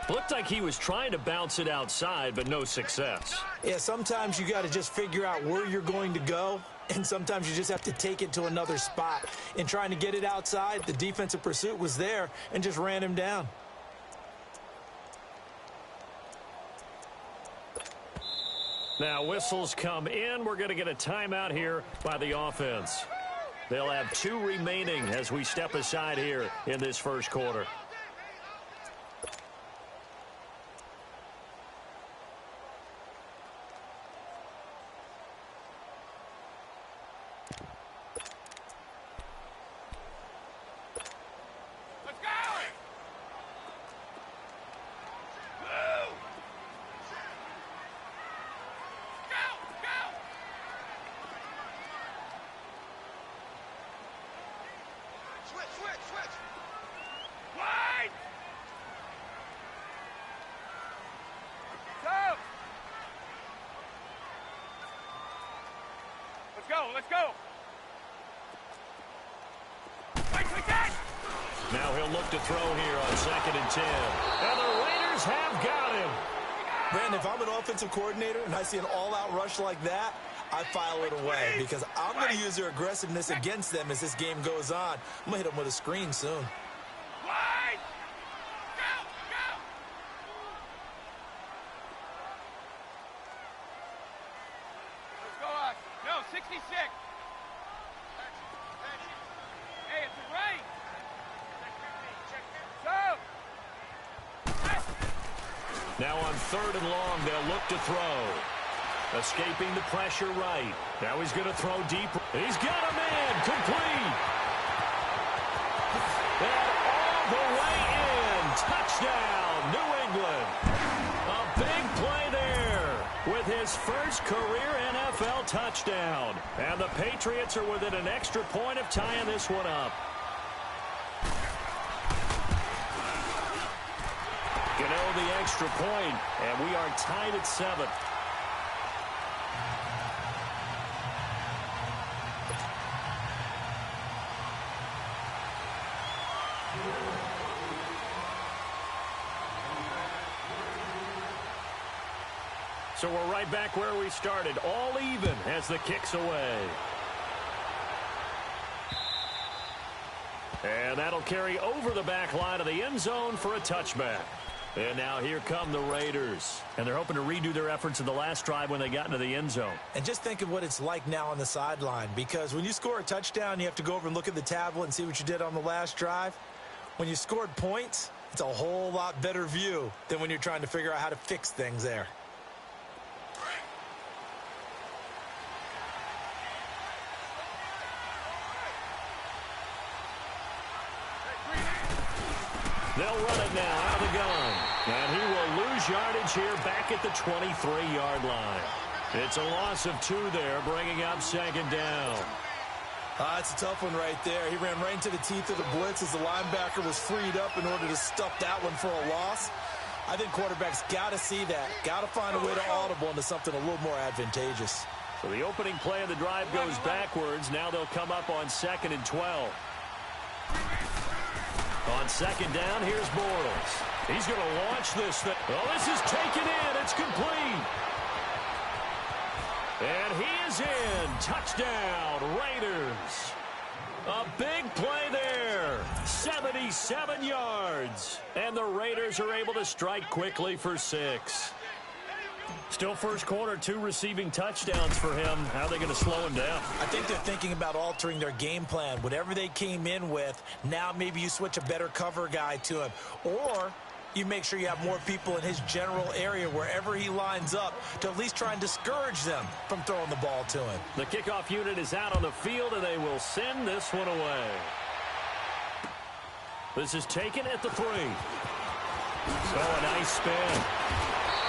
Looked like he was trying to bounce it outside, but no success. Yeah, sometimes you got to just figure out where you're going to go, and sometimes you just have to take it to another spot. In trying to get it outside, the defensive pursuit was there and just ran him down. Now whistles come in. We're going to get a timeout here by the offense. They'll have 2 remaining as we step aside here in this first quarter. Let's go. Now he'll look to throw here on 2nd and 10. And the Raiders have got him. Brandon, if I'm an offensive coordinator and I see an all-out rush like that, I file it away because I'm going to use their aggressiveness against them as this game goes on. I'm going to hit them with a screen soon. Now on 3rd and long, they'll look to throw. Escaping the pressure right. Now he's going to throw deep. He's got a man complete. And all the way in. Touchdown, New England. A big play there with his first career NFL touchdown. And the Patriots are within an extra point of tying this one up. The extra point, and we are tied at 7. So we're right back where we started, all even as the kick's away. And that'll carry over the back line of the end zone for a touchback. And now here come the Raiders. And they're hoping to redo their efforts in the last drive when they got into the end zone. And just think of what it's like now on the sideline, because when you score a touchdown, you have to go over and look at the tablet and see what you did on the last drive. When you scored points, it's a whole lot better view than when you're trying to figure out how to fix things there. They'll run it now out of the gun. And he will lose yardage here back at the 23-yard line. It's a loss of 2 there, bringing up 2nd down. It's a tough one right there. He ran right into the teeth of the blitz as the linebacker was freed up in order to stuff that one for a loss. I think quarterbacks got to see that. Got to find a way to audible into something a little more advantageous. So the opening play of the drive goes backwards. Now they'll come up on 2nd and 12. On 2nd down, here's Bortles. He's going to launch this thing. Well, this is taken in. It's complete. And he is in. Touchdown, Raiders. A big play there. 77 yards. And the Raiders are able to strike quickly for 6. Still first quarter, 2 receiving touchdowns for him. How are they going to slow him down? I think they're thinking about altering their game plan. Whatever they came in with, now maybe you switch a better cover guy to him. Or you make sure you have more people in his general area wherever he lines up to at least try and discourage them from throwing the ball to him. The kickoff unit is out on the field, and they will send this one away. This is taken at the 3. Oh, a nice spin.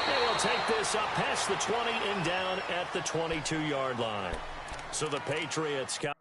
They will take this up past the 20 and down at the 22-yard line. So the Patriots got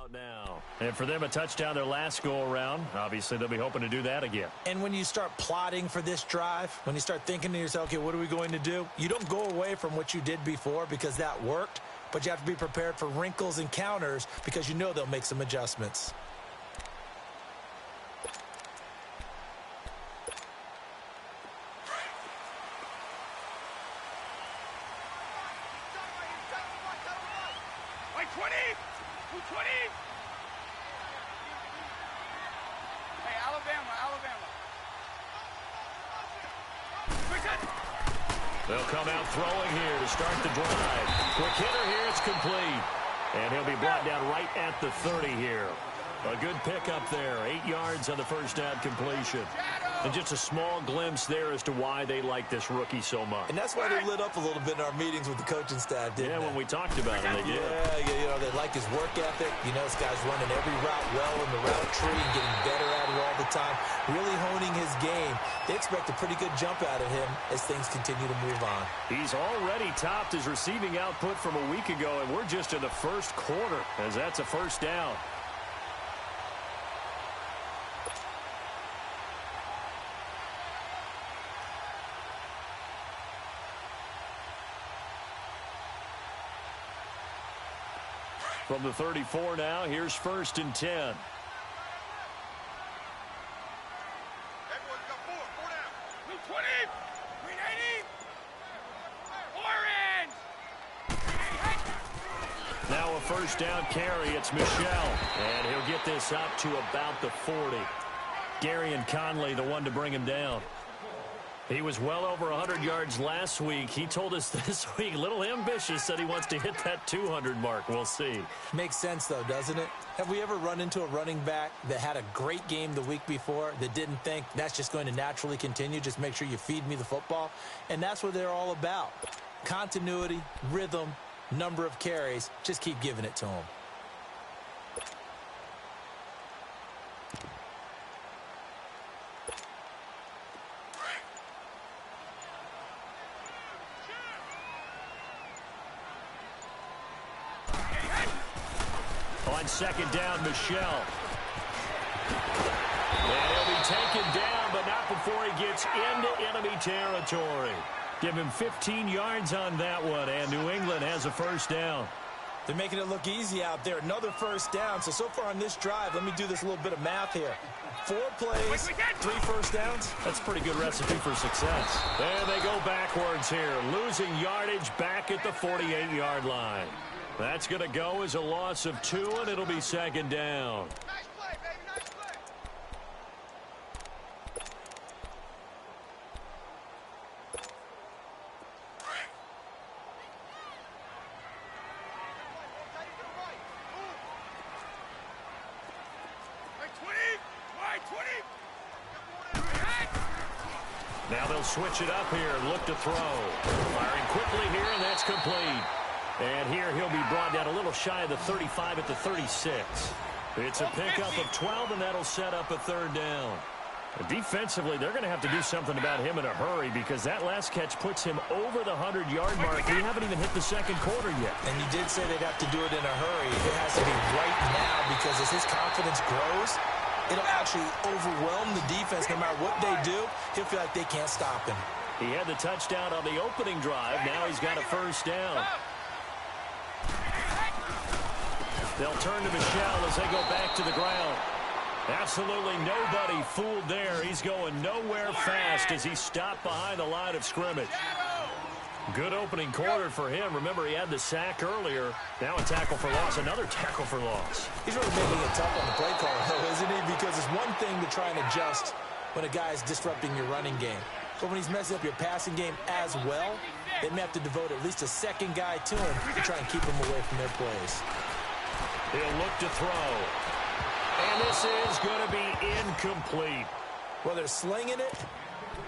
out now. And for them, a touchdown their last go-around. Obviously, they'll be hoping to do that again. And when you start plotting for this drive, when you start thinking to yourself, okay, what are we going to do? You don't go away from what you did before because that worked, but you have to be prepared for wrinkles and counters because you know they'll make some adjustments. Like 20! 220! Hey, Alabama. Quick hit! They'll come out throwing here to start the drive. Quick hitter here, it's complete. And he'll be brought down right at the 30 here. A good pickup there. 8 yards on the first down completion. And just a small glimpse there as to why they like this rookie so much. And that's why they lit up a little bit in our meetings with the coaching staff, didn't they? Yeah, when we talked about it, they did. Yeah, you know, they like his work ethic. You know, this guy's running every route well in the route tree and getting better at it all the time. Really honing his game. They expect a pretty good jump out of him as things continue to move on. He's already topped his receiving output from a week ago, and we're just in the first quarter as that's a first down. From the 34 now, here's 1st and 10. Everyone's got four down. 220! 380! Orange! Now a first down carry. It's Michel. And he'll get this up to about the 40. Gary and Conley, the one to bring him down. He was well over 100 yards last week. He told us this week, a little ambitious, said he wants to hit that 200 mark. We'll see. Makes sense, though, doesn't it? Have we ever run into a running back that had a great game the week before that didn't think that's just going to naturally continue? Just make sure you feed me the football. And that's what they're all about. Continuity, rhythm, number of carries. Just keep giving it to them. On second down, Michel. And he'll be taken down, but not before he gets into enemy territory. Give him 15 yards on that one, and New England has a first down. They're making it look easy out there. Another first down. So far on this drive, let me do this little bit of math here. 4 plays, 3 first downs. That's a pretty good recipe for success. And they go backwards here, losing yardage back at the 48-yard line. That's going to go as a loss of 2, and it'll be second down. Nice play, baby, nice play. Like 20! 20! Now they'll switch it up here and look to throw. Firing quickly here, and that's complete. And here he'll be brought down a little shy of the 35 at the 36. It's a pickup of 12, and that'll set up a third down. Defensively, they're going to have to do something about him in a hurry because that last catch puts him over the 100-yard mark. We haven't even hit the second quarter yet. And you did say they'd have to do it in a hurry. It has to be right now because as his confidence grows, it'll actually overwhelm the defense. No matter what they do, he'll feel like they can't stop him. He had the touchdown on the opening drive. Now he's got a first down. They'll turn to Michel as they go back to the ground. Absolutely nobody fooled there. He's going nowhere fast as he stopped behind the line of scrimmage. Good opening quarter for him. Remember, he had the sack earlier. Now a tackle for loss, another tackle for loss. He's really making it tough on the play call, though, isn't he? Because it's one thing to try and adjust when a guy is disrupting your running game. But when he's messing up your passing game as well, they may have to devote at least a second guy to him to try and keep him away from their plays. He'll look to throw. And this is going to be incomplete. Well, they're slinging it.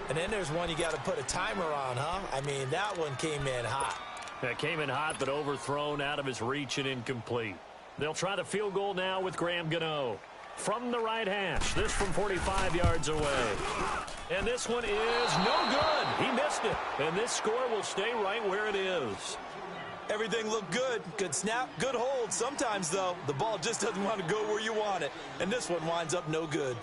And then there's one you got to put a timer on, huh? I mean, that one came in hot. That came in hot, but overthrown, out of his reach and incomplete. They'll try the field goal now with Graham Gano. From the right hash, this from 45 yards away. And this one is no good. He missed it. And this score will stay right where it is. Everything looked good. Good snap, good hold. Sometimes, though, the ball just doesn't want to go where you want it. And this one winds up no good.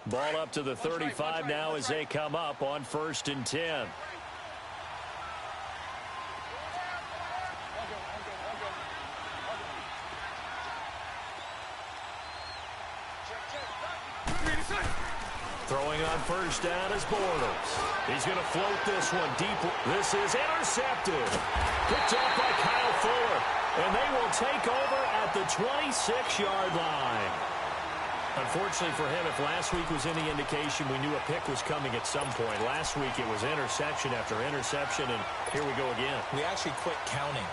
Ball up to the 35 now as they come up on 1st and 10. Throwing on 1st down is Bortles. He's going to float this one deep. This is intercepted. Picked up by Kyle Fuller. And they will take over at the 26-yard line. Unfortunately for him, if last week was any indication, we knew a pick was coming at some point. Last week it was interception after interception, and here we go again. We actually quit counting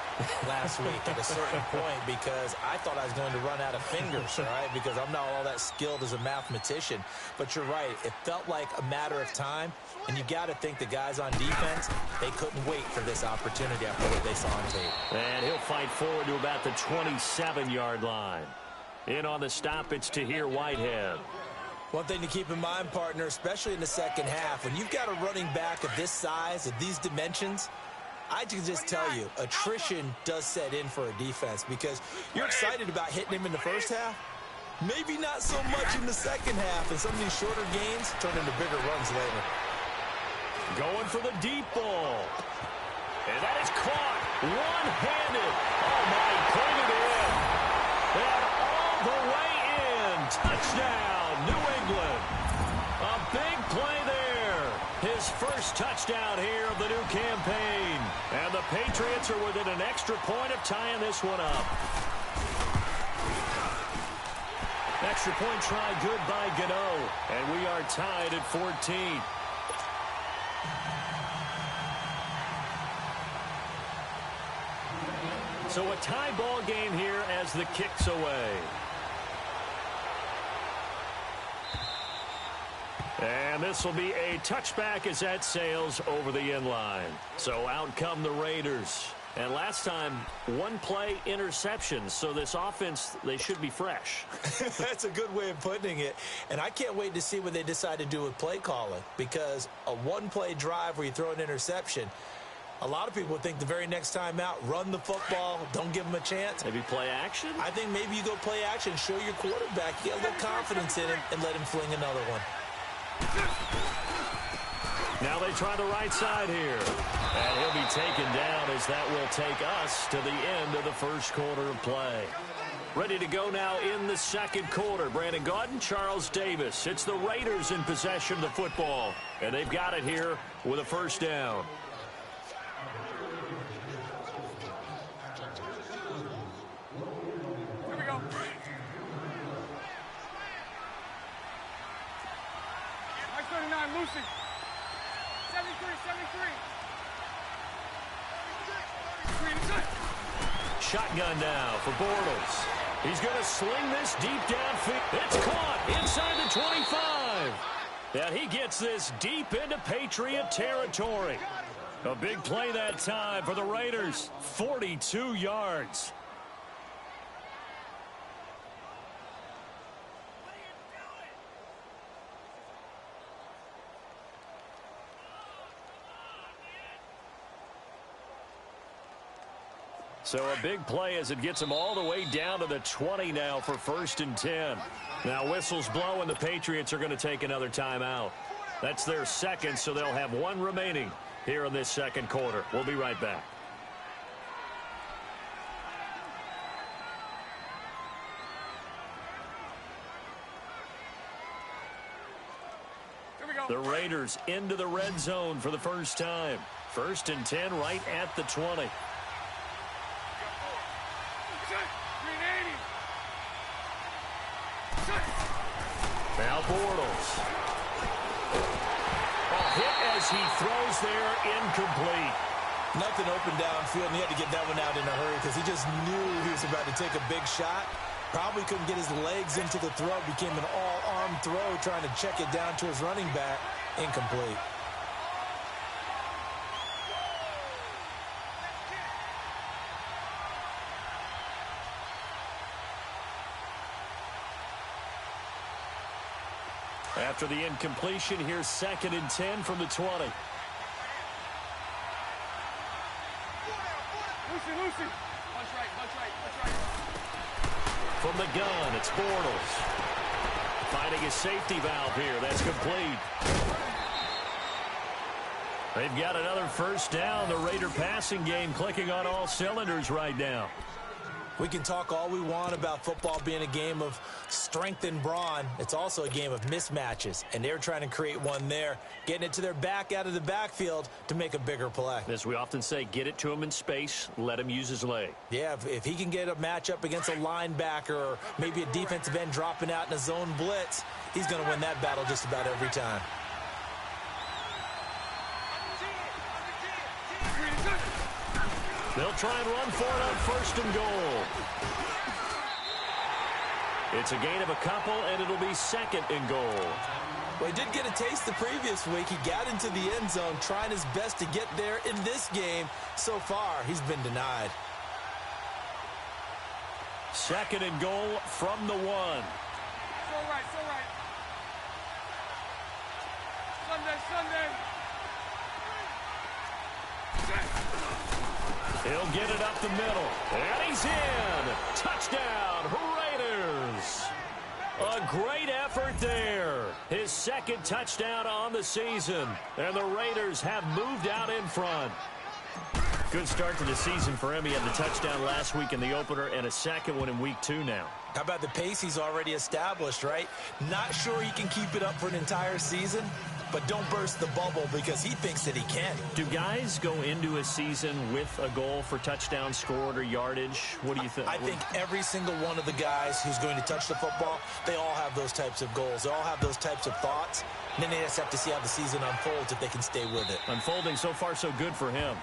last week at a certain point because I thought I was going to run out of fingers, all right, because I'm not all that skilled as a mathematician. But you're right. It felt like a matter of time, and you got to think the guys on defense, they couldn't wait for this opportunity after what they saw on tape. And he'll fight forward to about the 27-yard line. In on the stop, it's Tahir Whitehead. One thing to keep in mind, partner, especially in the second half, when you've got a running back of this size, of these dimensions, I can just tell you, attrition does set in for a defense because you're excited about hitting him in the first half. Maybe not so much in the second half, and some of these shorter gains turn into bigger runs later. Going for the deep ball. And that is caught one-handed. Oh, my, pointed in. And all the way in. Touchdown, New England. A big play there. His first touchdown here of the new campaign. And the Patriots are within an extra point of tying this one up. Extra point try good by Gano. And we are tied at 14. So a tie ball game here as the kick's away. And this will be a touchback as that sails over the end line. So out come the Raiders. And last time, one play interceptions. So this offense, they should be fresh. That's a good way of putting it. And I can't wait to see what they decide to do with play calling. Because a one-play drive where you throw an interception, a lot of people would think the very next time out, run the football, don't give them a chance. Maybe play action? I think maybe you go play action, show your quarterback, get a little confidence in him, and let him fling another one. Now they try the right side here. And he'll be taken down as that will take us to the end of the first quarter of play. Ready to go now in the second quarter. Brandon Gaudin, Charles Davis. It's the Raiders in possession of the football. And they've got it here with a first down. Here we go. Mike 39, Lucy. 73, 73. Shotgun now for Bortles. He's going to sling this deep downfield. It's caught inside the 25. And he gets this deep into Patriot territory. A big play that time for the Raiders. 42 yards. So a big play as it gets them all the way down to the 20 now for 1st and 10. Now whistles blow and the Patriots are going to take another timeout. That's their second, so they'll have one remaining here in this second quarter. We'll be right back. Here we go. The Raiders into the red zone for the first time. 1st and 10 right at the 20. Now Bortles. A hit as he throws there, incomplete. Nothing open downfield, and he had to get that one out in a hurry because he just knew he was about to take a big shot. Probably couldn't get his legs into the throw. Became an all-arm throw, trying to check it down to his running back. Incomplete. After the incompletion, here's 2nd and 10 from the 20. Lucy. Punch right. From the gun, it's Bortles. Finding a safety valve here. That's complete. They've got another first down. The Raider passing game clicking on all cylinders right now. We can talk all we want about football being a game of strength and brawn. It's also a game of mismatches, and they're trying to create one there, getting it to their back out of the backfield to make a bigger play. As we often say, get it to him in space, let him use his leg. Yeah, if he can get a matchup against a linebacker or maybe a defensive end dropping out in a zone blitz, he's going to win that battle just about every time. They'll try and run for it on 1st and goal. It's a gain of a couple, and it'll be 2nd and goal. Well, he did get a taste the previous week. He got into the end zone, trying his best to get there in this game. So far, he's been denied. 2nd and goal from the 1. So right. Sunday. He'll get it up the middle. And he's in. Touchdown, Raiders. A great effort there. His 2nd touchdown on the season. And the Raiders have moved out in front. Good start to the season for him. He had the touchdown last week in the opener and a 2nd one in week 2 now. How about the pace he's already established, right? Not sure he can keep it up for an entire season, but don't burst the bubble because he thinks that he can. Do guys go into a season with a goal for touchdown scored or yardage? What do you think? I think every single one of the guys who's going to touch the football, they all have those types of goals. They all have those types of thoughts. And then they just have to see how the season unfolds if they can stay with it. Unfolding so far so good for him.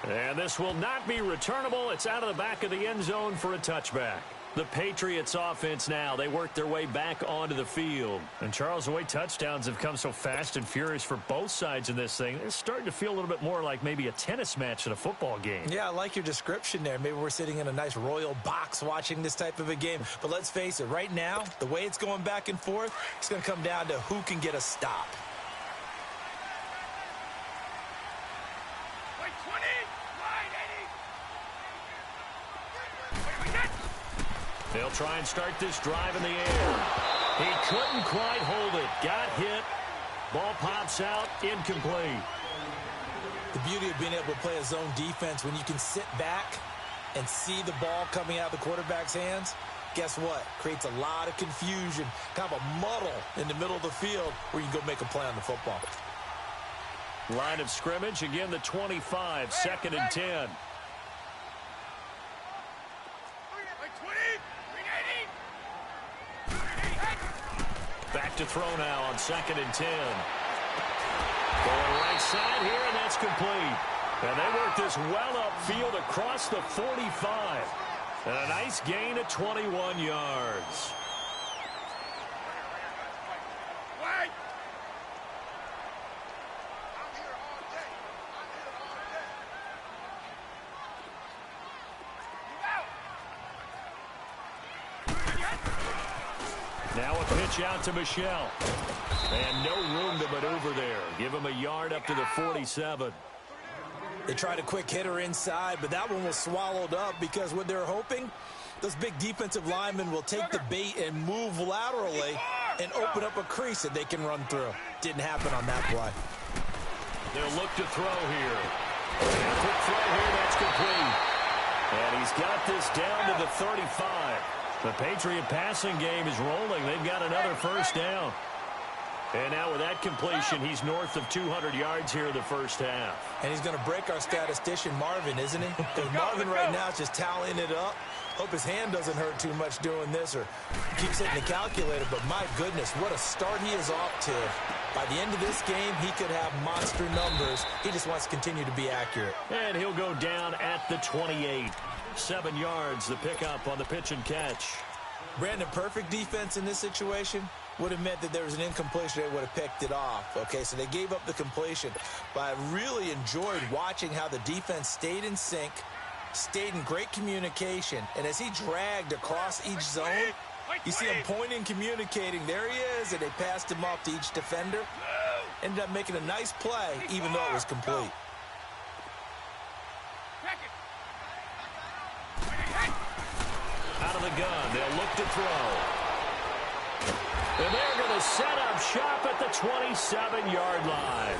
And this will not be returnable. It's out of the back of the end zone for a touchback. The Patriots offense now, they work their way back onto the field. And Charles, the way touchdowns have come so fast and furious for both sides in this thing, it's starting to feel a little bit more like maybe a tennis match at a football game. Yeah, I like your description there. Maybe we're sitting in a nice royal box watching this type of a game. But let's face it, right now, the way it's going back and forth, it's going to come down to who can get a stop. They'll try and start this drive in the air. He couldn't quite hold it. Got hit. Ball pops out. Incomplete. The beauty of being able to play a zone defense when you can sit back and see the ball coming out of the quarterback's hands, guess what? Creates a lot of confusion, kind of a muddle in the middle of the field where you can go make a play on the football. Line of scrimmage, again the 25, 2nd and 10. Back to throw now on 2nd and 10. Going right side here, and that's complete. And they work this well upfield across the 45. And a nice gain of 21 yards. Now a pitch out to Michelle. And no room to maneuver there. Give him a yard up to the 47. They tried a quick hitter inside, but that one was swallowed up because what they're hoping, those big defensive linemen will take the bait and move laterally and open up a crease that they can run through. Didn't happen on that play. They'll look to throw here. And quick throw here, that's complete. And he's got this down to the 35. The Patriot passing game is rolling. They've got another first down. And now with that completion, he's north of 200 yards here in the first half. And he's going to break our statistician, Marvin, isn't he? Because Marvin right now is just tallying it up. Hope his hand doesn't hurt too much doing this or keeps hitting the calculator. But my goodness, what a start he is off to. By the end of this game, he could have monster numbers. He just wants to continue to be accurate. And he'll go down at the 28. 7 yards, the pickup on the pitch and catch. Brandon, perfect defense in this situation would have meant that there was an incompletion. They would have picked it off. Okay, so they gave up the completion. But I really enjoyed watching how the defense stayed in sync, stayed in great communication, and as he dragged across each zone, You see him pointing, communicating. There he is, and they passed him off to each defender. Ended up making a nice play, even though it was complete. Out of the gun, they'll look to throw. And they're going to set up shop at the 27-yard line.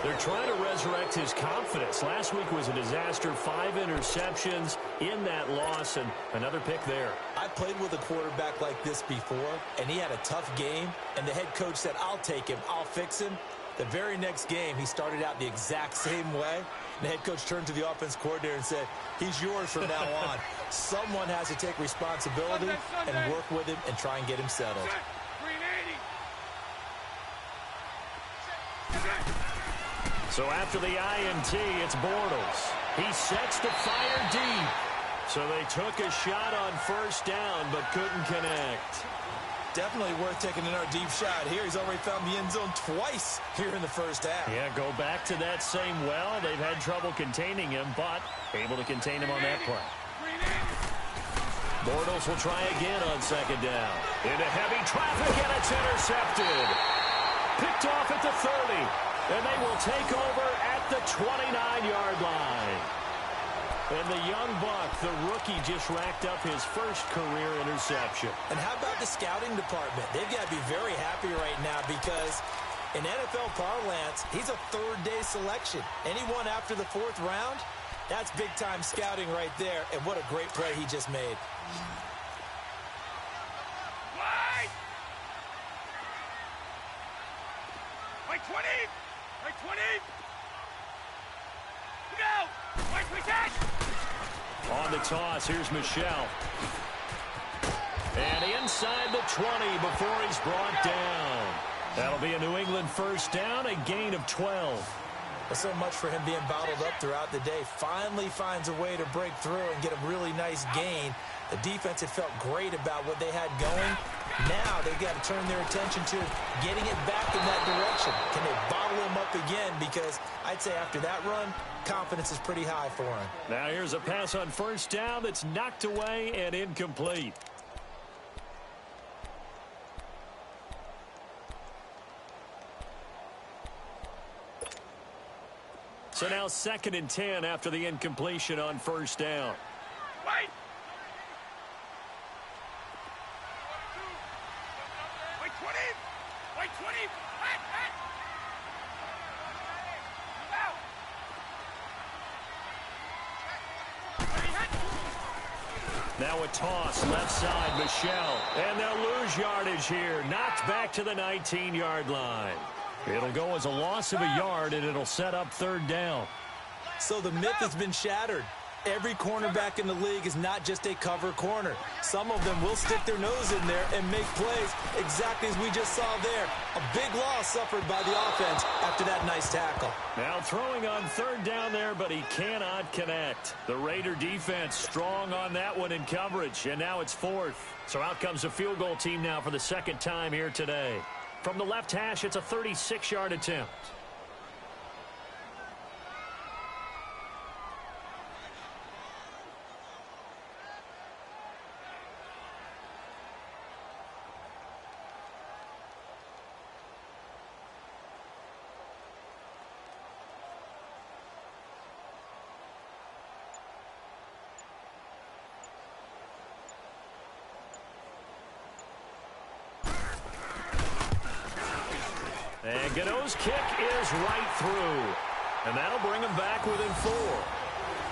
They're trying to resurrect his confidence. Last week was a disaster. 5 interceptions in that loss, and another pick there. I played with a quarterback like this before, and he had a tough game, and the head coach said, I'll take him, I'll fix him. The very next game, he started out the exact same way. The head coach turned to the offense coordinator and said, he's yours from now on. Someone has to take responsibility and work with him and try and get him settled. So after the INT, it's Bortles. He sets to fire deep. So they took a shot on first down, but couldn't connect. Definitely worth taking another deep shot here. He's already found the end zone twice here in the first half. Yeah, go back to that same well. They've had trouble containing him, but able to contain him on that play. Bortles will try again on second down. Into heavy traffic, and it's intercepted. Picked off at the 30, and they will take over at the 29-yard line. And the young buck, the rookie, just racked up his first career interception. And how about the scouting department? They've got to be very happy right now because in NFL parlance, he's a third-day selection. Anyone after the 4th round, that's big-time scouting right there. And what a great play he just made. Right 20! Right 20! Go! Right 20! On the toss, here's Michelle. And inside the 20 before he's brought down. That'll be a New England first down, a gain of 12. Well, so much for him being bottled up throughout the day. Finally finds a way to break through and get a really nice gain. The defense had felt great about what they had going. Now they've got to turn their attention to getting it back in that direction. Can they bottle him up again? Because I'd say after that run, confidence is pretty high for him. Now here's a pass on first down that's knocked away and incomplete. So now 2nd and 10 after the incompletion on first down. Right! Right 20! Right 20! Hot, hot! Out! Now a toss, left side, Michelle. And they'll lose yardage here. Knocked back to the 19-yard line. It'll go as a loss of a yard, and it'll set up 3rd down. So the myth has been shattered. Every cornerback in the league is not just a cover corner. Some of them will stick their nose in there and make plays exactly as we just saw there. A big loss suffered by the offense after that nice tackle. Now throwing on 3rd down there, but he cannot connect. The Raider defense strong on that one in coverage, and now it's 4th. So out comes the field goal team now for the 2nd time here today. From the left hash, it's a 36-yard attempt. And Gano's kick is right through. And that'll bring him back within 4.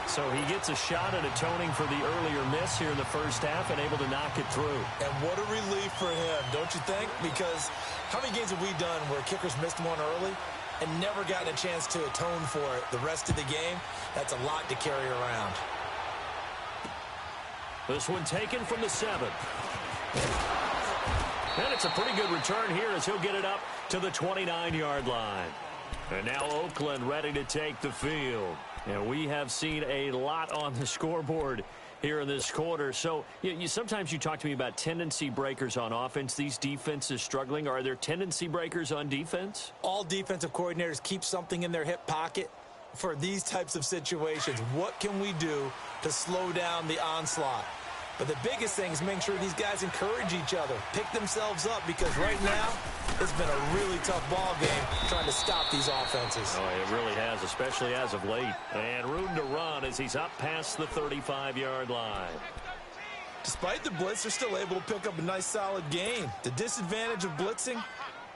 So he gets a shot at atoning for the earlier miss here in the first half and able to knock it through. And what a relief for him, don't you think? Because how many games have we done where kickers missed one early and never gotten a chance to atone for it the rest of the game? That's a lot to carry around. This one taken from the 7. And it's a pretty good return here as he'll get it up to the 29-yard line. And now Oakland ready to take the field. And we have seen a lot on the scoreboard here in this quarter. So sometimes you talk to me about tendency breakers on offense. These defenses struggling. Are there tendency breakers on defense? All defensive coordinators keep something in their hip pocket for these types of situations. What can we do to slow down the onslaught? But the biggest thing is making sure these guys encourage each other, pick themselves up, because right now it's been a really tough ball game trying to stop these offenses. Oh, it really has, especially as of late. And room to run as he's up past the 35-yard line. Despite the blitz, they're still able to pick up a nice, solid gain. The disadvantage of blitzing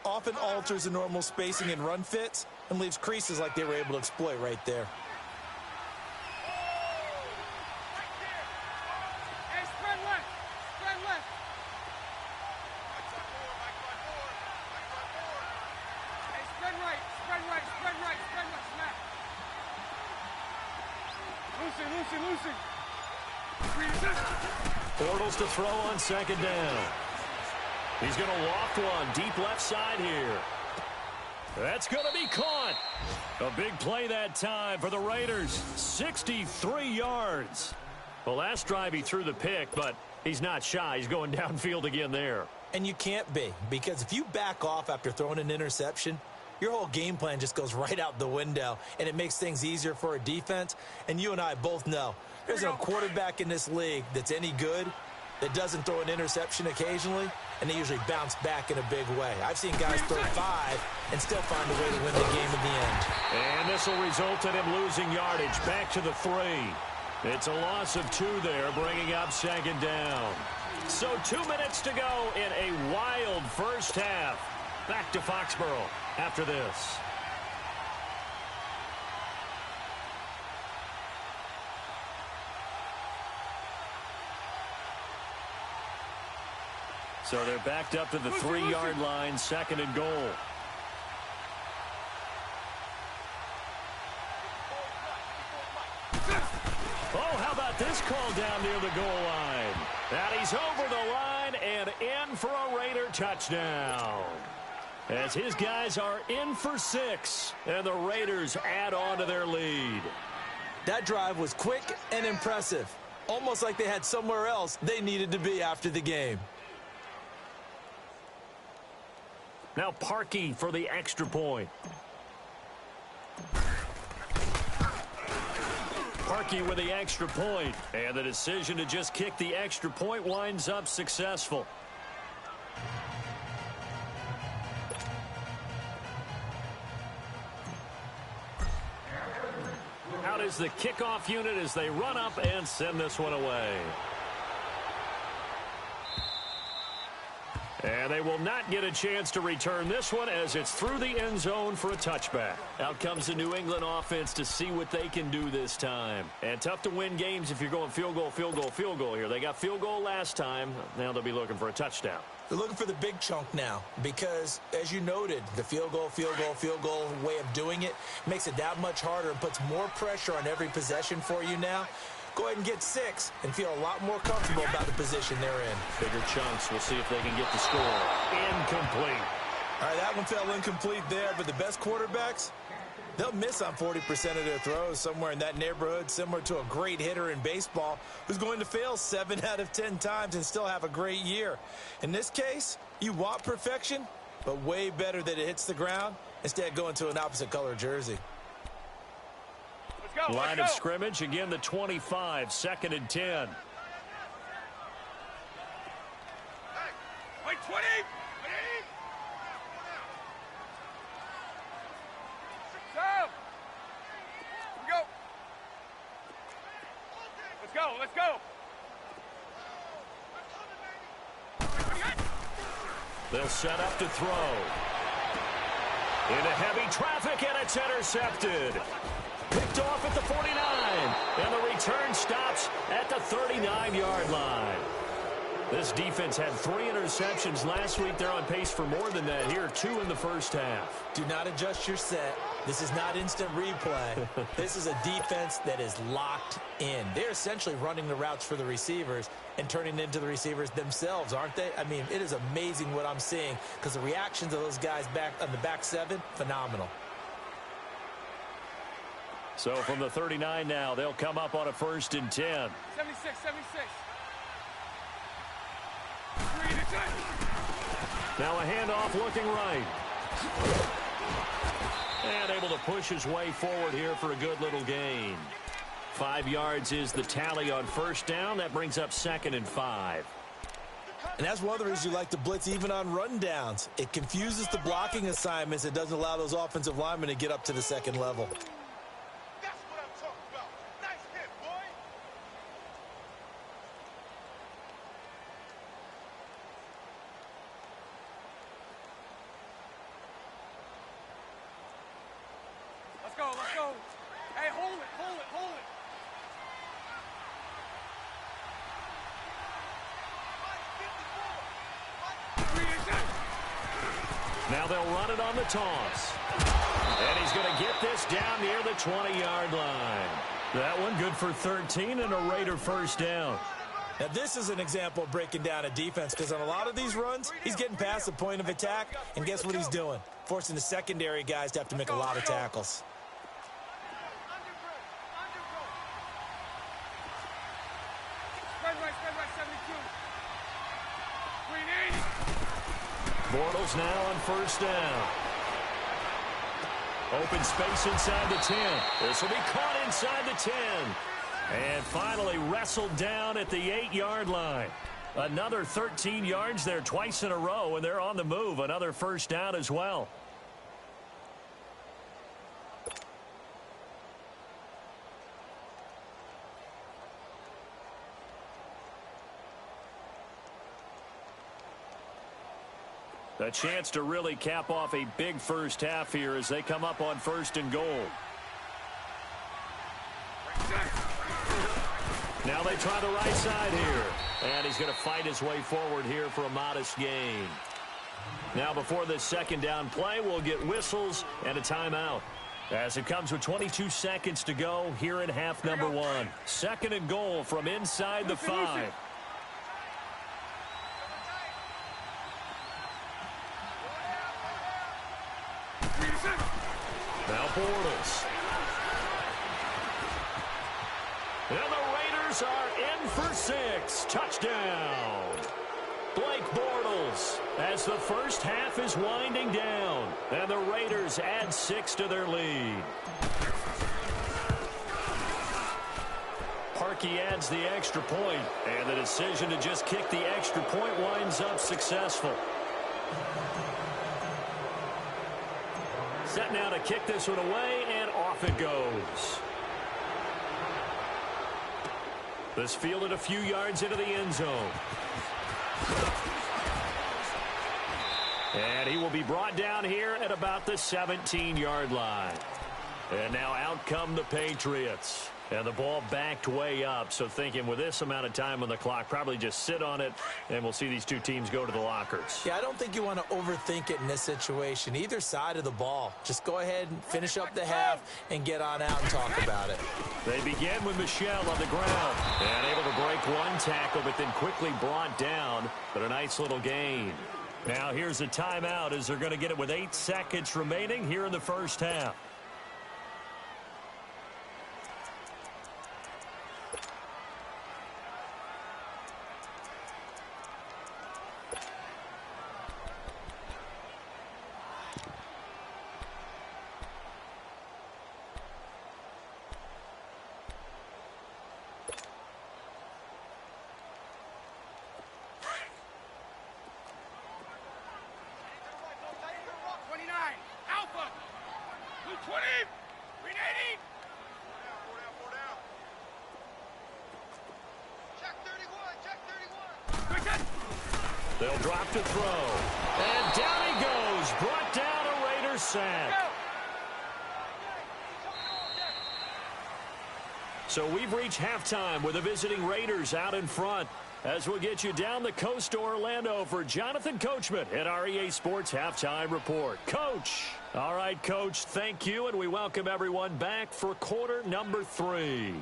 often alters the normal spacing and run fits and leaves creases like they were able to exploit right there. Bortles to throw on second down. He's going to loft one deep left side here. That's going to be caught. A big play that time for the Raiders. 63 yards. The last drive he threw the pick, but he's not shy. He's going downfield again there. And you can't be, because if you back off after throwing an interception, your whole game plan just goes right out the window, and it makes things easier for a defense. And you and I both know there's no quarterback in this league that's any good that doesn't throw an interception occasionally, and they usually bounce back in a big way. I've seen guys throw 5 and still find a way to win the game in the end. And this will result in him losing yardage back to the 3. It's a loss of 2 there, bringing up second down. So 2 minutes to go in a wild first half. Back to Foxborough after this. So they're backed up to the 3-yard line, second and goal. Oh, how about this call down near the goal line? And he's over the line and in for a Raider touchdown. As his guys are in for 6, and the Raiders add on to their lead. That drive was quick and impressive, almost like they had somewhere else they needed to be after the game. Now Parkey for the extra point. Parkey with the extra point, and the decision to just kick the extra point winds up successful. Out is the kickoff unit as they run up and send this one away. And they will not get a chance to return this one as it's through the end zone for a touchback. Out comes the New England offense to see what they can do this time. And tough to win games if you're going field goal, field goal, field goal here. They got field goal last time. Now they'll be looking for a touchdown. They're looking for the big chunk now because, as you noted, the field goal way of doing it makes it that much harder and puts more pressure on every possession for you now. Go ahead and get 6 and feel a lot more comfortable about the position they're in. Bigger chunks. We'll see if they can get the score. Incomplete. All right, that one fell incomplete there, but the best quarterbacks, they'll miss on 40% of their throws, somewhere in that neighborhood, similar to a great hitter in baseball who's going to fail 7 out of 10 times and still have a great year. In this case, you want perfection, but way better that it hits the ground instead of going to an opposite color jersey. Line of scrimmage, again the 25, second and 10. Wait, 20! Let's go! They'll set up to throw. Into heavy traffic, and it's intercepted. Picked off at the 49, and the return stops at the 39-yard line. This defense had 3 interceptions last week. They're on pace for more than that here, 2 in the first half. Do not adjust your set. This is not instant replay. This is a defense that is locked in. They're essentially running the routes for the receivers and turning it into the receivers themselves, aren't they? I mean, it is amazing what I'm seeing because the reactions of those guys back on the back 7, phenomenal. So from the 39 now, they'll come up on a 1st and 10. 76. Now a handoff looking right. And able to push his way forward here for a good little gain. 5 yards is the tally on first down. That brings up 2nd and 5. And that's one of the reasons you like to blitz even on rundowns. It confuses the blocking assignments. It doesn't allow those offensive linemen to get up to the second level. That's what I'm talking about. Nice hit, boy. Let's go, let's go. Hey, hold it, hold it, hold it. Now they'll run it on the toss. And he's going to get this down near the 20-yard line. That one good for 13 and a Raider first down. Now, this is an example of breaking down a defense because on a lot of these runs, he's getting past the point of attack, and guess what he's doing? Forcing the secondary guys to have to make a lot of tackles. Spread right, 72. 380. Bortles now on first down. Open space inside the 10. This will be caught inside the 10. And finally wrestled down at the 8-yard line. Another 13 yards there twice in a row, and they're on the move. Another first down as well. A chance to really cap off a big first half here as they come up on 1st and goal. Now they try the right side here. And he's going to fight his way forward here for a modest gain. Now before this 2nd down play, we'll get whistles and a timeout. As it comes with 22 seconds to go here in half number 1. 2nd and goal from inside the 5. Now Bortles. And the Raiders are in for 6. Touchdown. Blake Bortles as the first half is winding down. And the Raiders add 6 to their lead. Parkey adds the extra point, and the decision to just kick the extra point winds up successful. Set now to kick this one away, and off it goes. This fielded a few yards into the end zone. And he will be brought down here at about the 17-yard line. And now out come the Patriots. And the ball backed way up, so thinking with this amount of time on the clock, probably just sit on it, and we'll see these two teams go to the lockers. Yeah, I don't think you want to overthink it in this situation. Either side of the ball. Just go ahead and finish up the half and get on out and talk about it. They begin with Michel on the ground. And able to break one tackle, but then quickly brought down. But a nice little gain. Now here's a timeout as they're going to get it with 8 seconds remaining here in the first half. They'll drop to throw. And down he goes. Brought down a Raiders sack. So we've reached halftime with the visiting Raiders out in front. As we'll get you down the coast to Orlando for Jonathan Coachman at our EA Sports Halftime Report. Coach. All right, Coach, thank you, and we welcome everyone back for quarter number 3.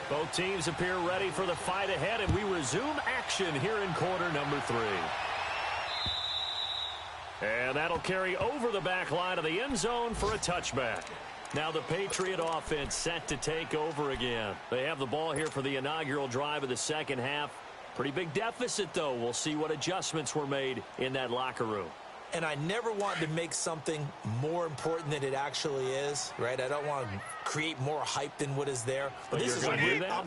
Both teams appear ready for the fight ahead, and we resume action here in quarter number 3. And that'll carry over the back line of the end zone for a touchback. Now the Patriot offense set to take over again. They have the ball here for the inaugural drive of the second half. Pretty big deficit, though. We'll see what adjustments were made in that locker room. And I never want to make something more important than it actually is, right? I don't want to create more hype than what is there. But this is I'm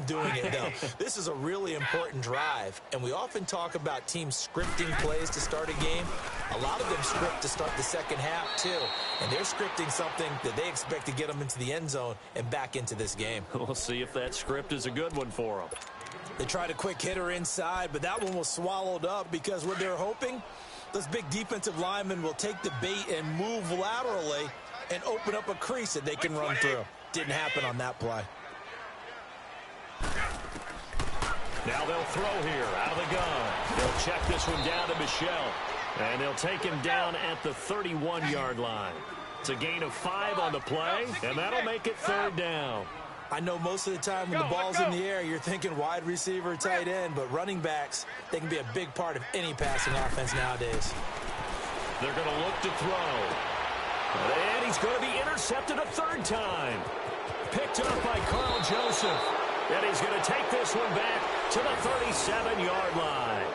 doing it, though. This is a really important drive. And we often talk about teams scripting plays to start a game. A lot of them script to start the second half, too. And they're scripting something that they expect to get them into the end zone and back into this game. We'll see if that script is a good one for them. They tried a quick hitter inside, but that one was swallowed up because what they're hoping, those big defensive linemen will take the bait and move laterally and open up a crease that they can run through. Didn't happen on that play. Now they'll throw here out of the gun. They'll check this one down to Michel. And they'll take him down at the 31-yard line. It's a gain of 5 on the play, and that'll make it 3rd down. I know most of the time when the ball's in the air, you're thinking wide receiver, tight end, but running backs, they can be a big part of any passing offense nowadays. They're going to look to throw. And he's going to be intercepted a 3rd time. Picked up by Carl Joseph. And he's going to take this one back to the 37-yard line.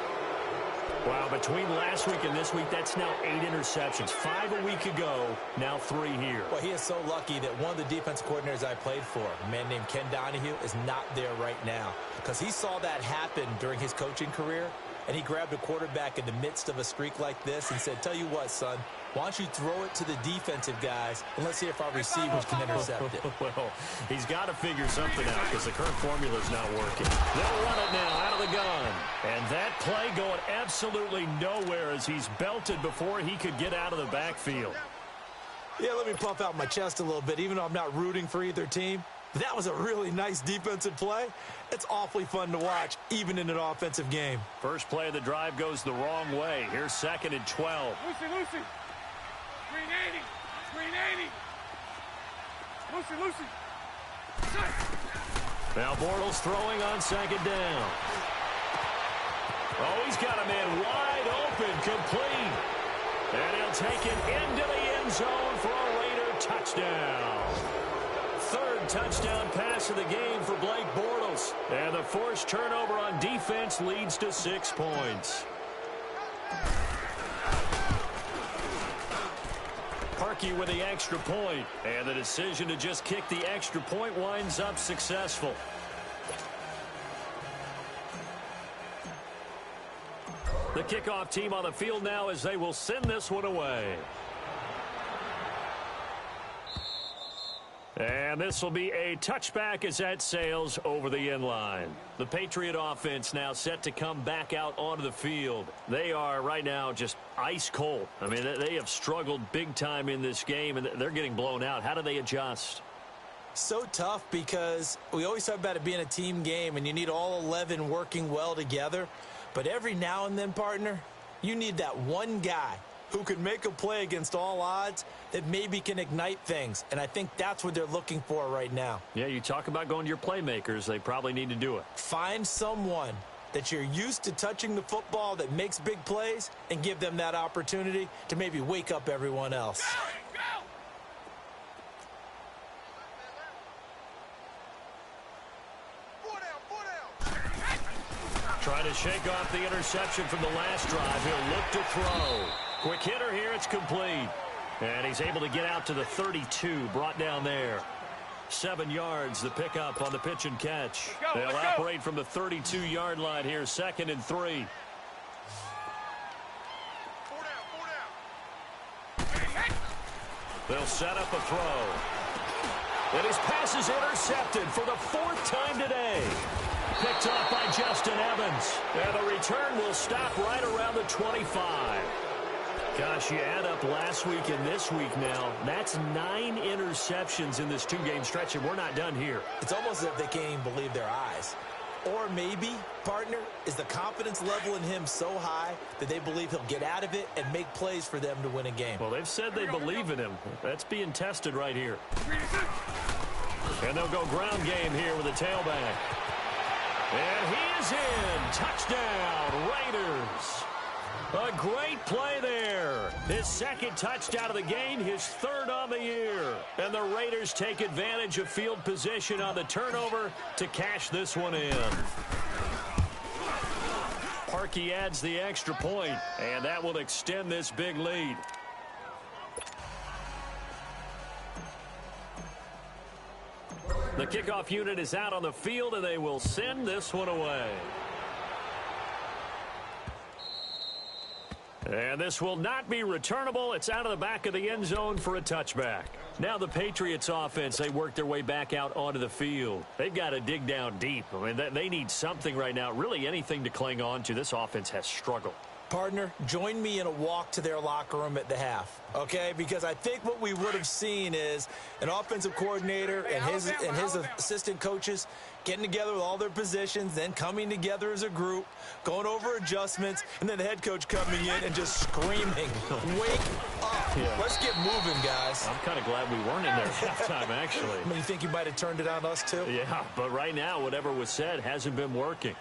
Wow, between last week and this week, that's now 8 interceptions. 5 a week ago, now 3 here. Well, he is so lucky that one of the defense coordinators I played for, a man named Ken Donahue, is not there right now. Because he saw that happen during his coaching career, and he grabbed a quarterback in the midst of a streak like this and said, tell you what, son, why don't you throw it to the defensive guys, and let's see if our receivers can intercept it. Well, he's got to figure something out because the current formula is not working. They'll run it now out of the gun. And that play going absolutely nowhere as he's belted before he could get out of the backfield. Yeah, let me puff out my chest a little bit, even though I'm not rooting for either team. That was a really nice defensive play. It's awfully fun to watch, even in an offensive game. First play of the drive goes the wrong way. Here's 2nd and 12. Lucy. Screen 80. Screen 80. Lucy. Now Bortles throwing on 2nd down. Oh, he's got a man wide open, complete. And he'll take it into the end zone for a Raider touchdown. 3rd touchdown pass of the game for Blake Bortles. And the forced turnover on defense leads to 6 points. Parkey with the extra point. And the decision to just kick the extra point winds up successful. The kickoff team on the field now as they will send this one away. And this will be a touchback as that sails over the end line. The Patriot offense now set to come back out onto the field. They are right now just ice cold. I mean, they have struggled big time in this game, and they're getting blown out. How do they adjust? So tough because we always talk about it being a team game, and you need all 11 working well together. But every now and then, partner, you need that one guy who can make a play against all odds that maybe can ignite things. And I think that's what they're looking for right now. Yeah, you talk about going to your playmakers. They probably need to do it. Find someone that you're used to touching the football that makes big plays and give them that opportunity to maybe wake up everyone else. Trying to shake off the interception from the last drive. He'll look to throw. Quick hitter here. It's complete. And he's able to get out to the 32. Brought down there. 7 yards, the pickup on the pitch and catch. They'll operate from the 32-yard line here. 2nd and 3. They'll set up a throw. And his pass is intercepted for the 4th time today. Picked off by Justin Evans. And the return will stop right around the 25. Gosh, you add up last week and this week now. That's 9 interceptions in this 2-game stretch, and we're not done here. It's almost as if they can't even believe their eyes. Or maybe, partner, is the confidence level in him so high that they believe he'll get out of it and make plays for them to win a game. Well, they've said they believe in him. That's being tested right here. And they'll go ground game here with a tailback. And he is in. Touchdown, Raiders. A great play there. His 2nd touchdown of the game, his 3rd on the year. And the Raiders take advantage of field position on the turnover to cash this one in. Parkey adds the extra point, and that will extend this big lead. The kickoff unit is out on the field, and they will send this one away. And this will not be returnable. It's out of the back of the end zone for a touchback. Now the Patriots offense, they work their way back out onto the field. They've got to dig down deep. I mean, they need something right now, really anything to cling on to. This offense has struggled. Partner, join me in a walk to their locker room at the half, okay? Because I think what we would have seen is an offensive coordinator and his assistant coaches getting together with all their positions, then coming together as a group, going over adjustments, and then the head coach coming in and just screaming, wake up. Yeah. Let's get moving, guys. I'm kind of glad we weren't in there at halftime, actually. I mean, you think you might have turned it on us, too? Yeah, but right now, whatever was said hasn't been working.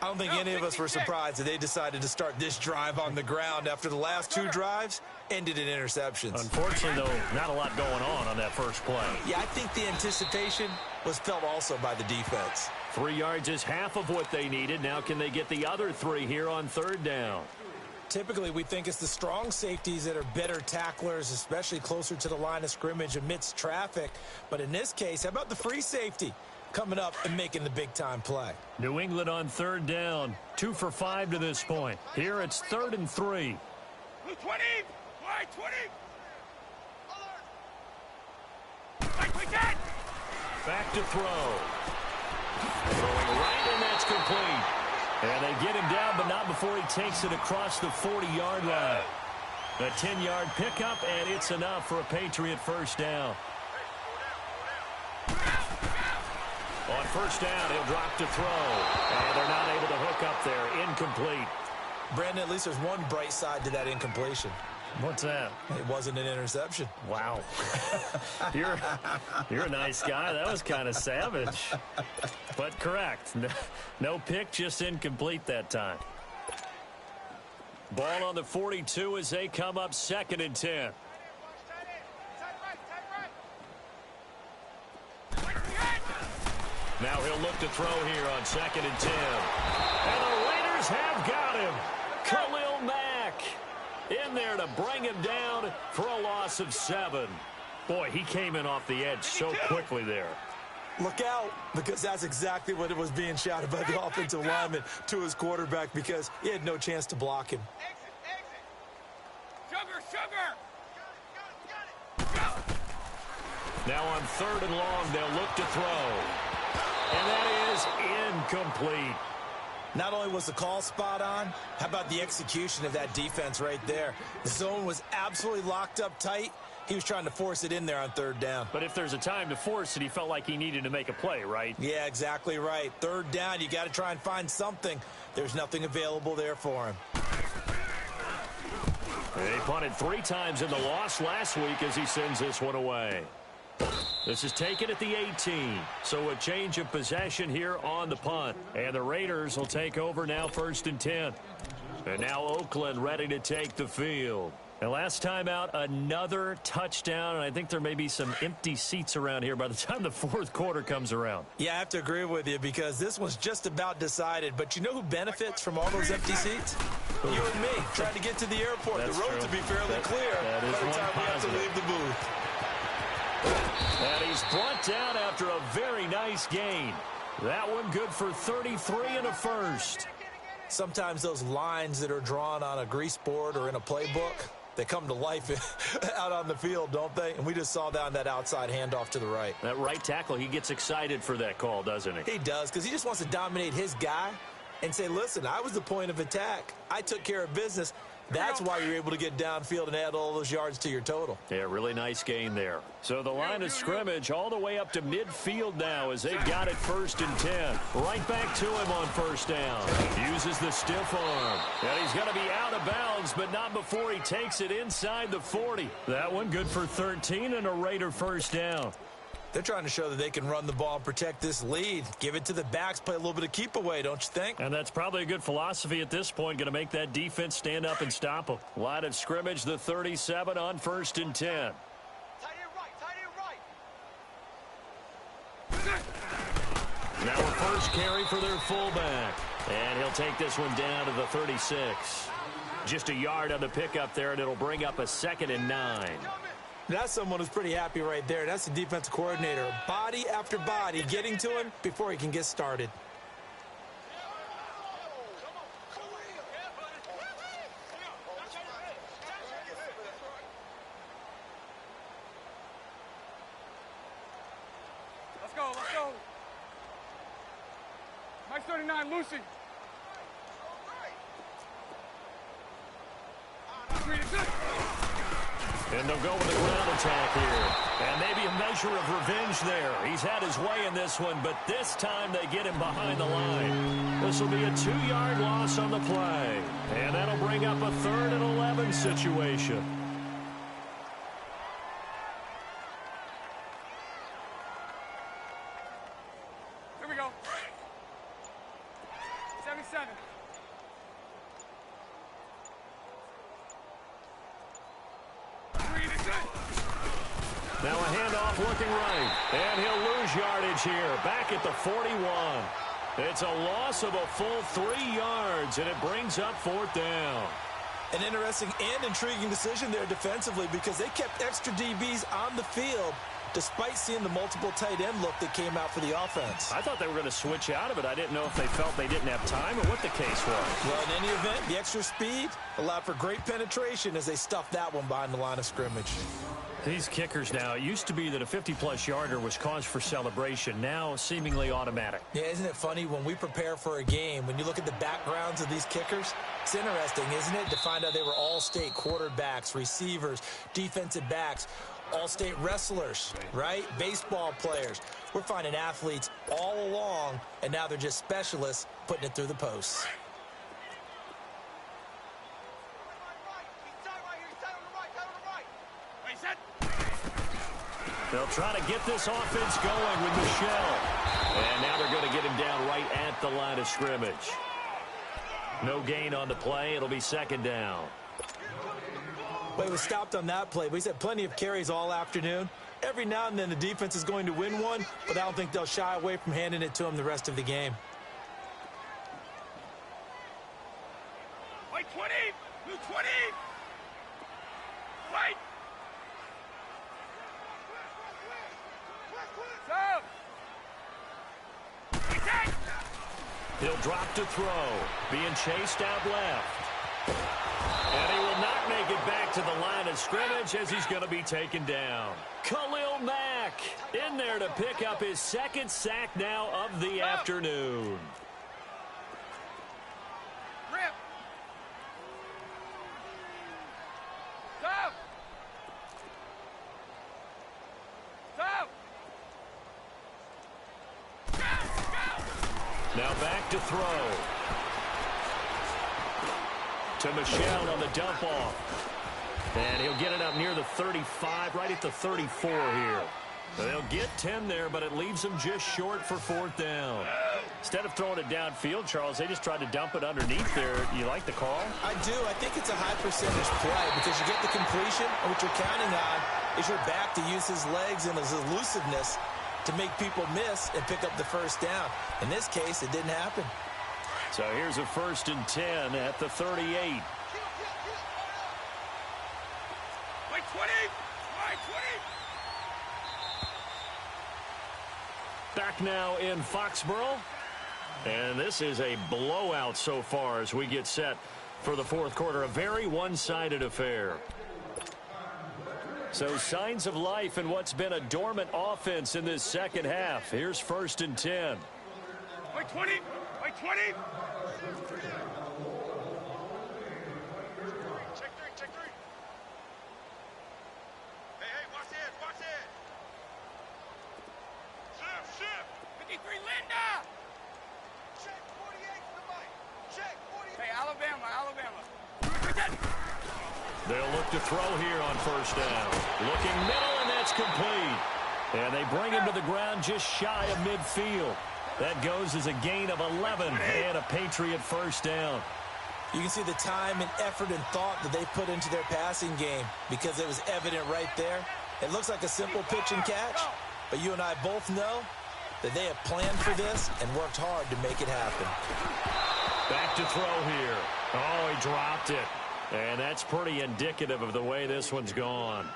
I don't think any of us were surprised that they decided to start this drive on the ground after the last two drives ended in interceptions. Unfortunately, though, not a lot going on that first play. Yeah, I think the anticipation was felt also by the defense. 3 yards is half of what they needed. Now can they get the other 3 here on third down? Typically, we think it's the strong safeties that are better tacklers, especially closer to the line of scrimmage amidst traffic. But in this case, how about the free safety coming up and making the big-time play? New England on third down. 2 for 5 to this point. Here it's 3rd and 3. 20! Wide 20! Quick, back to throw. Throwing right, and that's complete. And they get him down, but not before he takes it across the 40-yard line. A 10-yard pickup, and it's enough for a Patriot first down. On first down, he'll drop to throw. And they're not able to hook up there. Incomplete. Brandon, at least there's one bright side to that incompletion. What's that? It wasn't an interception. Wow. You're a nice guy. That was kind of savage. But correct. No pick, just incomplete that time. Ball on the 42 as they come up 2nd and 10. Now he'll look to throw here on 2nd and 10. And the Raiders have got him. Khalil Mack in there to bring him down for a loss of 7. Boy, he came in off the edge so quickly there. Look out, because that's exactly what it was being shouted by the offensive lineman to his quarterback, because he had no chance to block him. Sugar! Now on 3rd and long, they'll look to throw. And that is incomplete. Not only was the call spot on, how about the execution of that defense right there? The zone was absolutely locked up tight. He was trying to force it in there on 3rd down. But if there's a time to force it, he felt like he needed to make a play, right? Yeah, exactly right. 3rd down, you got to try and find something. There's nothing available there for him. They punted 3 times in the loss last week as he sends this one away. This is taken at the 18. So a change of possession here on the punt. And the Raiders will take over now 1st and 10. And now Oakland ready to take the field. And last time out, another touchdown. And I think there may be some empty seats around here by the time the 4th quarter comes around. Yeah, I have to agree with you because this one's just about decided. But you know who benefits from all those empty seats? You and me, trying to get to the airport. That's the road true. to be fairly clear That is by the one time we have to positive. leave the booth. And he's brought down after a very nice gain. That one good for 33 and a first. Sometimes those lines that are drawn on a grease board or in a playbook, they come to life out on the field, don't they? And we just saw that on that outside handoff to the right. That right tackle, he gets excited for that call, doesn't he? He does, because he just wants to dominate his guy and say, listen, I was the point of attack. I took care of business. That's why you're able to get downfield and add all those yards to your total. Yeah, really nice gain there. So the line of scrimmage all the way up to midfield now as they've got it 1st and 10. Right back to him on 1st down. Uses the stiff arm. And he's going to be out of bounds, but not before he takes it inside the 40. That one good for 13 and a Raider first down. They're trying to show that they can run the ball and protect this lead. Give it to the backs, play a little bit of keep away, don't you think? And that's probably a good philosophy at this point, going to make that defense stand up and stop them. Line of scrimmage, the 37 on 1st and 10. Tight end right. Now a first carry for their fullback. And he'll take this one down to the 36. Just a yard on the pickup there, and it'll bring up a 2nd and 9. That's someone who's pretty happy right there. That's the defensive coordinator. Body after body getting to him before he can get started. Let's go, let's go. Mike 39, Lucy. And they'll go with a ground attack here. And maybe a measure of revenge there. He's had his way in this one, but this time they get him behind the line. This will be a 2-yard loss on the play. And that'll bring up a 3rd and 11 situation. Here we go. 77. Now a handoff looking right. And he'll lose yardage here. Back at the 41. It's a loss of a full 3 yards, and it brings up 4th down. An interesting and intriguing decision there defensively because they kept extra DBs on the field despite seeing the multiple tight end look that came out for the offense. I thought they were going to switch out of it. I didn't know if they felt they didn't have time or what the case was. Well, in any event, the extra speed allowed for great penetration as they stuffed that one behind the line of scrimmage. These kickers now, it used to be that a 50-plus yarder was cause for celebration. Now seemingly automatic. Yeah, isn't it funny when we prepare for a game, when you look at the backgrounds of these kickers, it's interesting, isn't it, to find out they were all-state quarterbacks, receivers, defensive backs, all-state wrestlers, right? Baseball players. We're finding athletes all along, and now they're just specialists putting it through the posts. They'll try to get this offense going with Michelle. And now they're going to get him down right at the line of scrimmage. No gain on the play. It'll be 2nd down. Well, he was stopped on that play, but he's had plenty of carries all afternoon. Every now and then the defense is going to win one, but I don't think they'll shy away from handing it to him the rest of the game. Wait, 20! Move 20! Wait! Stop! He'll drop to throw. Being chased out left. And he will not make it back to the line of scrimmage as he's going to be taken down. Khalil Mack in there to pick up his 2nd sack now of the afternoon. Rip! Stop! Stop! Now back to throw. To Michelle on the dump off. And he'll get it up near the 35, right at the 34 here. They'll get 10 there, but it leaves them just short for 4th down. Instead of throwing it downfield, Charles, they just tried to dump it underneath there. You like the call? I do. I think it's a high percentage play because you get the completion, and what you're counting on is your back to use his legs and his elusiveness to make people miss and pick up the 1st down. In this case, it didn't happen. So here's a 1st and 10 at the 38. Wait, 20! Wait, 20! Back now in Foxborough. And this is a blowout so far as we get set for the 4th quarter. A very one-sided affair. So signs of life in what's been a dormant offense in this 2nd half. Here's 1st and 10. Wait, 20! Wait, 20! Check three. Hey, watch it! Shift! 53, Linda! Check 48 to the mic. Check 48. Hey, Alabama. They'll look to throw here on 1st down. Looking middle, and that's complete. And they bring him to the ground just shy of midfield. That goes as a gain of 11 and a Patriot 1st down. You can see the time and effort and thought that they put into their passing game because it was evident right there. It looks like a simple pitch and catch, but you and I both know that they have planned for this and worked hard to make it happen. Back to throw here. Oh, he dropped it. And that's pretty indicative of the way this one's gone.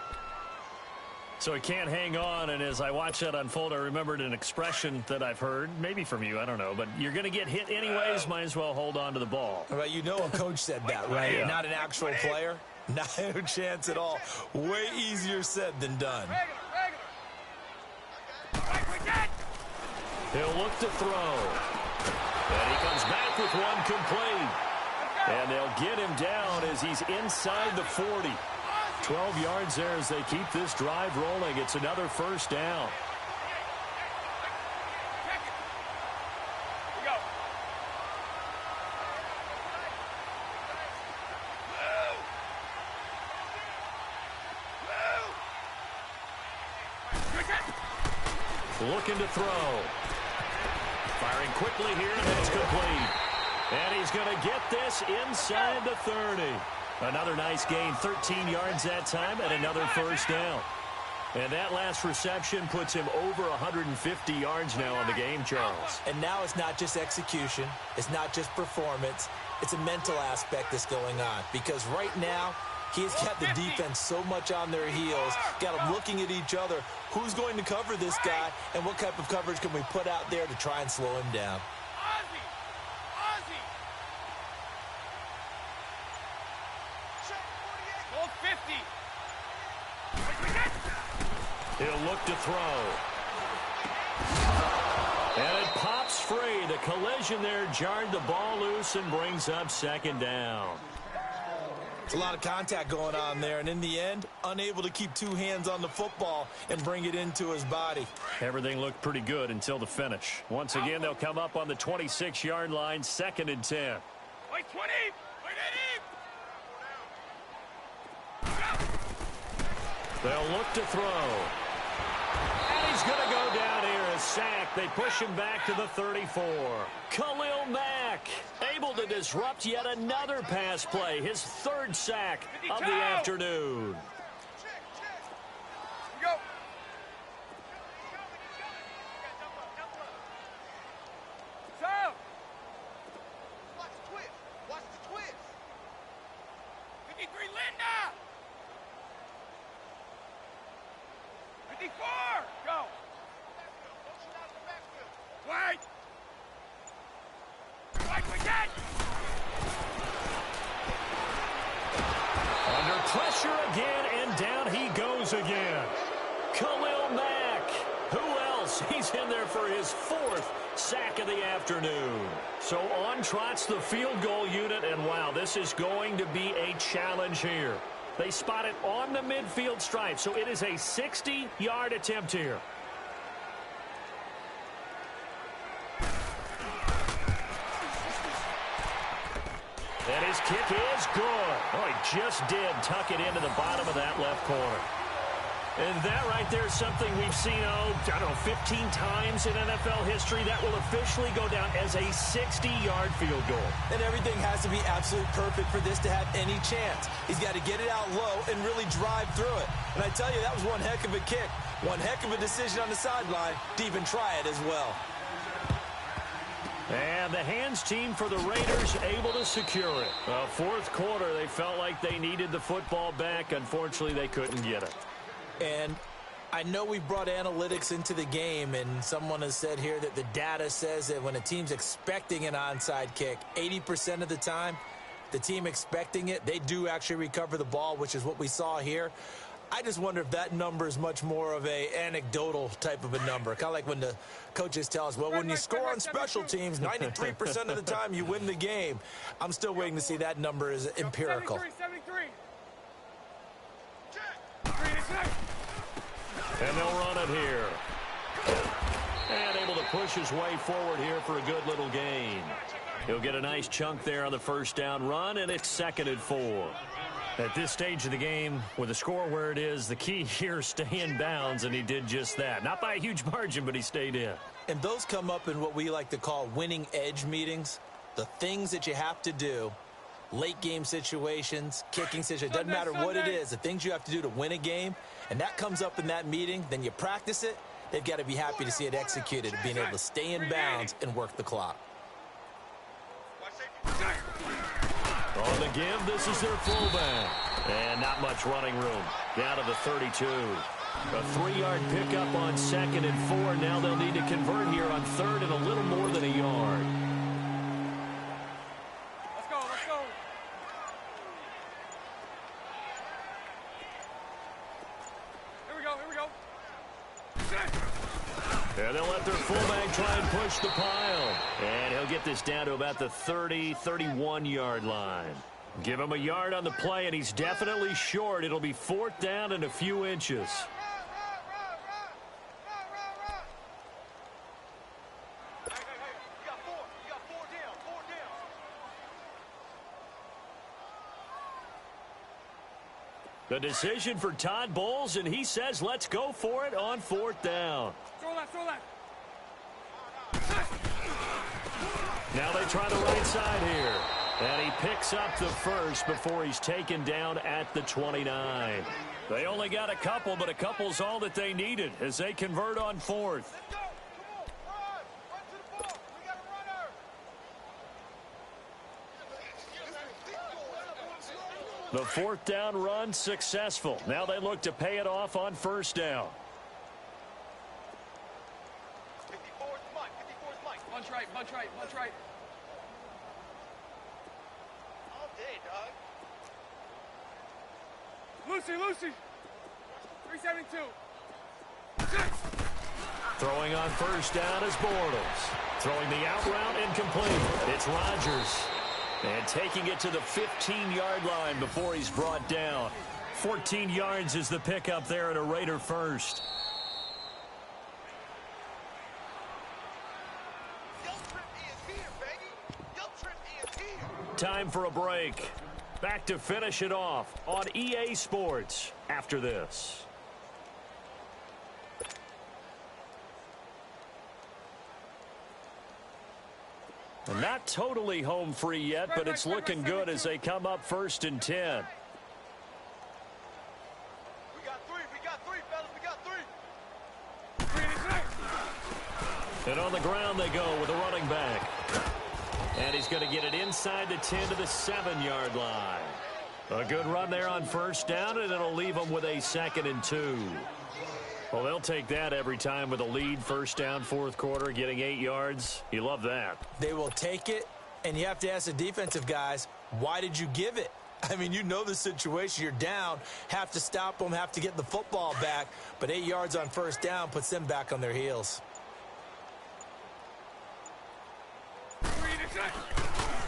So he can't hang on, and as I watched that unfold, I remembered an expression that I've heard, maybe from you, I don't know, but you're going to get hit anyways, might as well hold on to the ball. Right, you know a coach said that, right? Yeah. Not an actual player. Not a chance at all. Way easier said than done. He'll look to throw. And he comes back with one complete. And they'll get him down as he's inside the 40. 12 yards there as they keep this drive rolling. It's another first down. Looking to throw. Firing quickly here, and that's complete. And he's going to get this inside the 30. Another nice gain, 13 yards that time, and another first down. And that last reception puts him over 150 yards now on the game, Charles. And now it's not just execution. It's not just performance. It's a mental aspect that's going on. Because right now, he's got the defense so much on their heels, got them looking at each other. Who's going to cover this guy, and what type of coverage can we put out there to try and slow him down? He'll look to throw. And it pops free. The collision there jarred the ball loose and brings up second down. It's a lot of contact going on there, and in the end, unable to keep two hands on the football and bring it into his body. Everything looked pretty good until the finish. Once again, they'll come up on the 26-yard line, 2nd and 10. Wait, 20! Wait, 80! They'll look to throw. And he's going to go down here, a sack. They push him back to the 34. Khalil Mack able to disrupt yet another pass play. His 3rd sack of the afternoon. Go! So! Watch the twist! Watch the twist! 53, Linda! 54! Go! Wait! Wait, again! Under pressure again, and down he goes again. Khalil Mack. Who else? He's in there for his 4th sack of the afternoon. So on trots the field goal unit, and wow, this is going to be a challenge here. They spot it on the midfield stripe, so it is a 60-yard attempt here. And his kick is good. Oh, he just did tuck it into the bottom of that left corner. And that right there is something we've seen, I don't know, 15 times in NFL history. That will officially go down as a 60-yard field goal. And everything has to be absolutely perfect for this to have any chance. He's got to get it out low and really drive through it. And I tell you, that was one heck of a kick. One heck of a decision on the sideline to even try it as well. And the hands team for the Raiders able to secure it. 4th quarter, they felt like they needed the football back. Unfortunately, they couldn't get it. And I know we brought analytics into the game, and someone has said here that the data says that when a team's expecting an onside kick, 80% of the time, the team expecting it, they do actually recover the ball, which is what we saw here. I just wonder if that number is much more of a anecdotal type of a number. Kind of like when the coaches tell us, well, when you score on special teams, 93% of the time you win the game. I'm still waiting to see that number is empirical. 73. And they'll run it here. And able to push his way forward here for a good little gain. He'll get a nice chunk there on the first down run, and it's 2nd and 4. At this stage of the game, with the score where it is, the key here is stay in bounds, and he did just that. Not by a huge margin, but he stayed in. And those come up in what we like to call winning edge meetings. The things that you have to do, late game situations, kicking situations, doesn't matter what it is, the things you have to do to win a game, and that comes up in that meeting, then you practice it, they've got to be happy to see it executed, being able to stay in bounds and work the clock. On the give, this is their fullback. And not much running room. Down to the 32. A 3-yard pickup on 2nd and 4. Now they'll need to convert here on 3rd and a little more than a yard. Let's go, let's go. Here we go, here we go. And they'll let their fullback try and push the pile. And he'll get this down to about the 30, 31-yard line. Give him a yard on the play, and he's definitely short. It'll be 4th down and a few inches. The decision for Todd Bowles, and he says let's go for it on 4th down. Throw that, throw that. Now they try the right side here. And he picks up the first before he's taken down at the 29. They only got a couple, but a couple's all that they needed as they convert on 4th. The 4th down run successful. Now they look to pay it off on 1st down. Bunch right, bunch right, bunch right. Lucy, Lucy. 372. Throwing on 1st down is Bortles. Throwing the out route incomplete. It's Rodgers. And taking it to the 15-yard line before he's brought down. 14 yards is the pickup there at a Raider first. Time for a break. Back to finish it off on EA Sports after this. And not totally home free yet, but it's looking good as they come up 1st and 10. We got three, fellas, we got three. And on the ground they go with a running back. And he's going to get it inside the 10 to the 7-yard line. A good run there on 1st down, and it'll leave them with a 2nd and 2. Well, they'll take that every time with a lead. 1st down, 4th quarter, getting 8 yards. You love that. They will take it, and you have to ask the defensive guys, why did you give it? I mean, you know the situation. You're down, have to stop them, have to get the football back. But 8 yards on 1st down puts them back on their heels.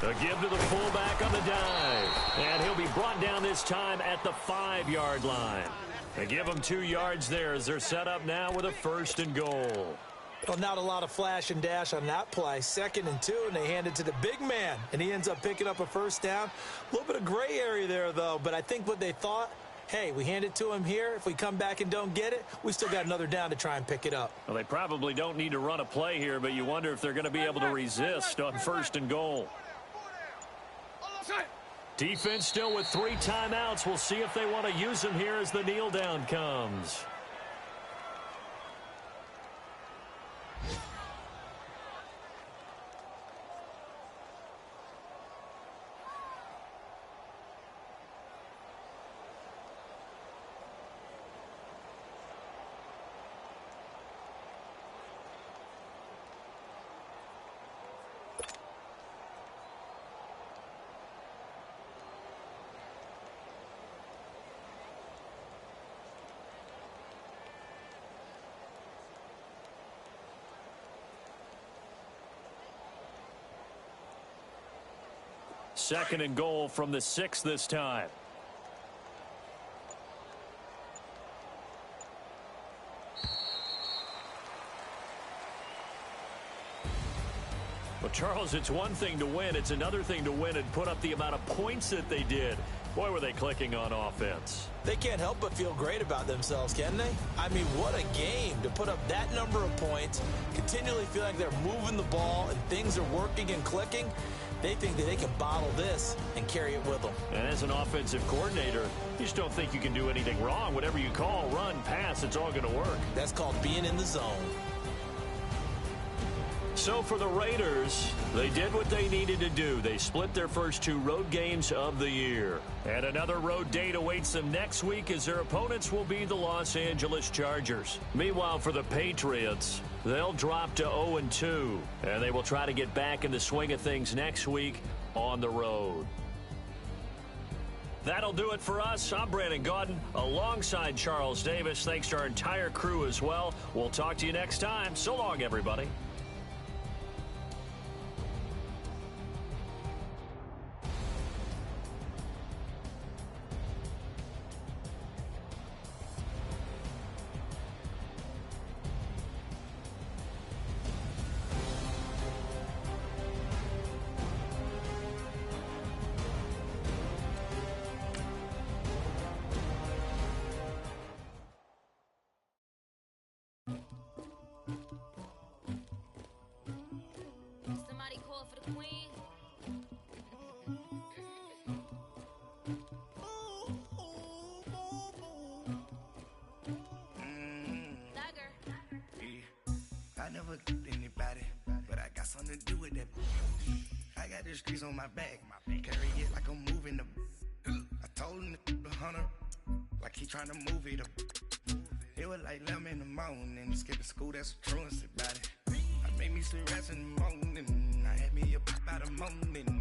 A give to the fullback on the dive. And he'll be brought down this time at the 5-yard line. They give him 2 yards there as they're set up now with a 1st and goal. Well, not a lot of flash and dash on that play. 2nd and 2, and they hand it to the big man. And he ends up picking up a 1st down. A little bit of gray area there, though. But I think what they thought, hey, we hand it to him here. If we come back and don't get it, we still got another down to try and pick it up. Well, they probably don't need to run a play here, but you wonder if they're going to be able to resist on 1st and goal. Defense still with 3 timeouts. We'll see if they want to use them here as the kneel down comes. Second and goal from the 6 this time. Well, Charles, it's one thing to win. It's another thing to win and put up the amount of points that they did. Boy, were they clicking on offense. They can't help but feel great about themselves, can they? I mean, what a game to put up that number of points, continually feel like they're moving the ball and things are working and clicking. They think that they can bottle this and carry it with them. And as an offensive coordinator, you just don't think you can do anything wrong. Whatever you call, run, pass, it's all going to work. That's called being in the zone. So for the Raiders, they did what they needed to do. They split their first 2 road games of the year. And another road date awaits them next week as their opponents will be the Los Angeles Chargers. Meanwhile, for the Patriots, they'll drop to 0-2. And they will try to get back in the swing of things next week on the road. That'll do it for us. I'm Brandon Gaudin alongside Charles Davis. Thanks to our entire crew as well. We'll talk to you next time. So long, everybody. Somebody call for the queen. Dagger. I never anybody, but I got something to do with that. I got the streets on my back, carry it like I'm moving the. I told him the hunter, like he trying to move it up. It was like 11 in the morning, skipping school, that's a truancy about it. I made me sleep rest in the morning, I had me up by the morning.